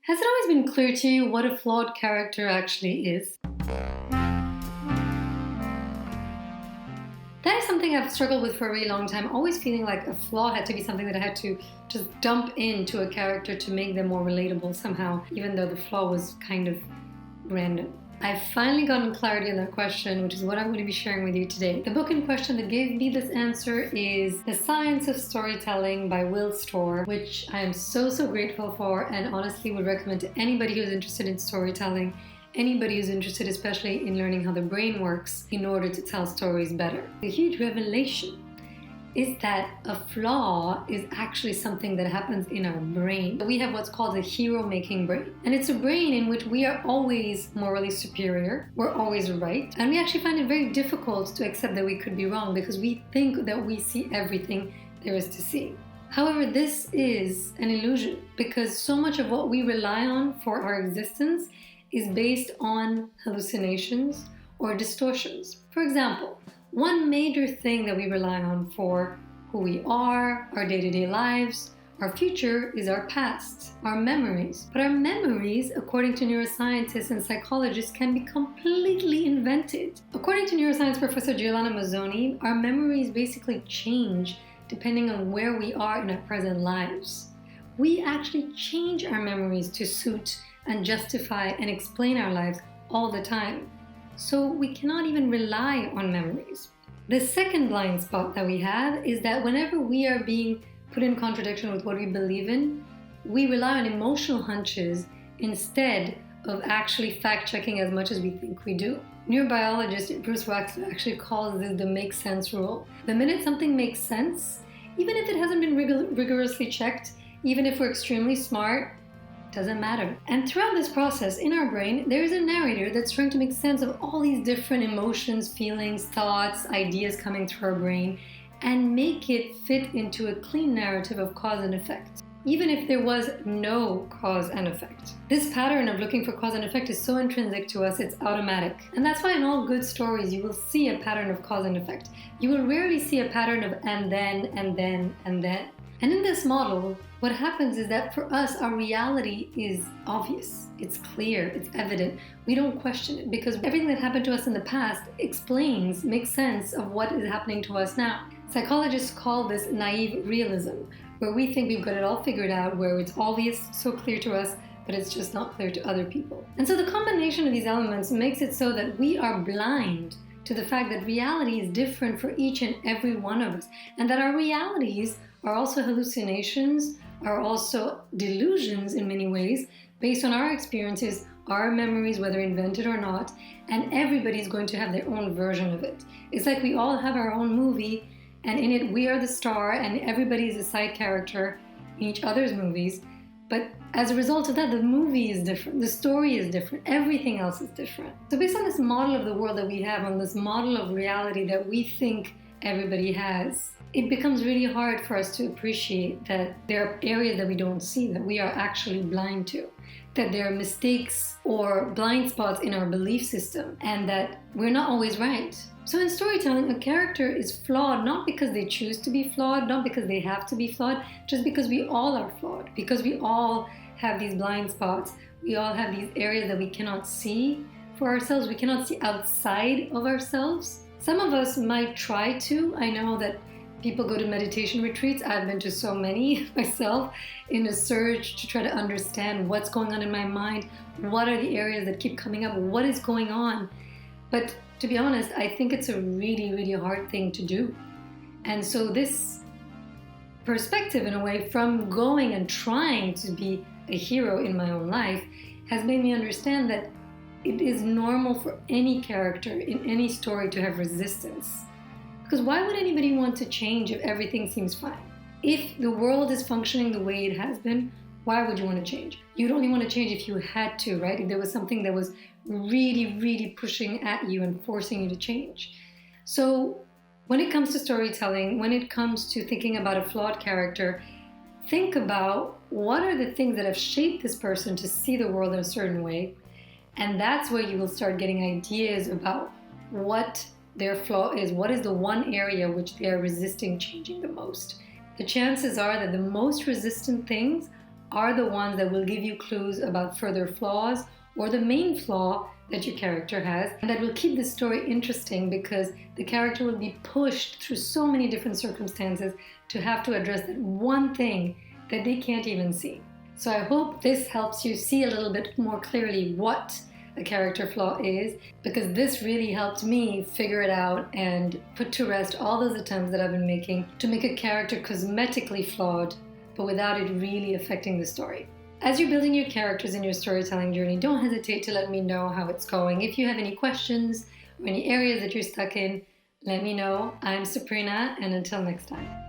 Has it always been clear to you what a flawed character actually is? That is something I've struggled with for a really long time, always feeling like a flaw had to be something that I had to just dump into a character to make them more relatable somehow, even though the flaw was kind of random. I've finally gotten clarity on that question, which is what I'm going to be sharing with you today. The book in question that gave me this answer is The Science of Storytelling by Storr, which I am so grateful for and honestly would recommend to anybody who's interested in storytelling, anybody who's interested especially in learning how the brain works in order to tell stories better. The huge revelation is that a flaw is actually something that happens in our brain. We have what's called a hero-making brain. And it's a brain in which we are always morally superior, we're always right, and we actually find it very difficult to accept that we could be wrong because we think that we see everything there is to see. However, this is an illusion because so much of what we rely on for our existence is based on hallucinations or distortions. For example, one major thing that we rely on for who we are, our day-to-day lives, our future is our past, our memories. But our memories, according to neuroscientists and psychologists, can be completely invented. According to neuroscience professor Giuliana Mazzoni, our memories basically change depending on where we are in our present lives. We actually change our memories to suit and justify and explain our lives all the time. So we cannot even rely on memories. The second blind spot that we have is that whenever we are being put in contradiction with what we believe in, we rely on emotional hunches instead of actually fact-checking as much as we think we do. Neurobiologist Prof. Wexler actually calls this the make sense rule. The minute something makes sense, even if it hasn't been rigorously checked, even if we're extremely smart, doesn't matter. And throughout this process in our brain, there is a narrator that's trying to make sense of all these different emotions, feelings, thoughts, ideas coming through our brain and make it fit into a clean narrative of cause and effect, even if there was no cause and effect. This pattern of looking for cause and effect is so intrinsic to us, it's automatic. And that's why in all good stories, you will see a pattern of cause and effect. You will rarely see a pattern of and then, and then, and then. And in this model, what happens is that for us, our reality is obvious, it's clear, it's evident. We don't question it because everything that happened to us in the past makes sense of what is happening to us now. Psychologists call this naive realism, where we think we've got it all figured out, where it's obvious, so clear to us, but it's just not clear to other people. And so the combination of these elements makes it so that we are blind to the fact that reality is different for each and every one of us, and that our realities are also hallucinations, are also delusions in many ways, based on our experiences, our memories, whether invented or not, and everybody's going to have their own version of it. It's like we all have our own movie, and in it we are the star, and everybody is a side character in each other's movies. But as a result of that, the movie is different, the story is different, everything else is different. So based on this model of the world that we have, on this model of reality that we think everybody has, it becomes really hard for us to appreciate that there are areas that we don't see, that we are actually blind to, that there are mistakes or blind spots in our belief system, and that we're not always right. So in storytelling, a character is flawed not because they choose to be flawed, not because they have to be flawed, just because we all are flawed, because we all have these blind spots, we all have these areas that we cannot see for ourselves, we cannot see outside of ourselves. Some of us might try to. I know that people go to meditation retreats. I've been to so many myself in a search to try to understand what's going on in my mind, what are the areas that keep coming up, what is going on. But to be honest, I think it's a really hard thing to do. And so this perspective, in a way, from going and trying to be a hero in my own life, has made me understand that it is normal for any character in any story to have resistance. Because why would anybody want to change if everything seems fine? If the world is functioning the way it has been, why would you want to change? You'd only want to change if you had to, right? If there was something that was really pushing at you and forcing you to change. So when it comes to storytelling, when it comes to thinking about a flawed character, think about what are the things that have shaped this person to see the world in a certain way. And that's where you will start getting ideas about what their flaw is, what is the one area which they are resisting changing the most. The chances are that the most resistant things are the ones that will give you clues about further flaws or the main flaw that your character has, and that will keep the story interesting because the character will be pushed through so many different circumstances to have to address that one thing that they can't even see. So I hope this helps you see a little bit more clearly what a character flaw is, because this really helped me figure it out and put to rest all those attempts that I've been making to make a character cosmetically flawed, but without it really affecting the story. As you're building your characters in your storytelling journey, don't hesitate to let me know how it's going. If you have any questions or any areas that you're stuck in, let me know. I'm Saprina, and until next time.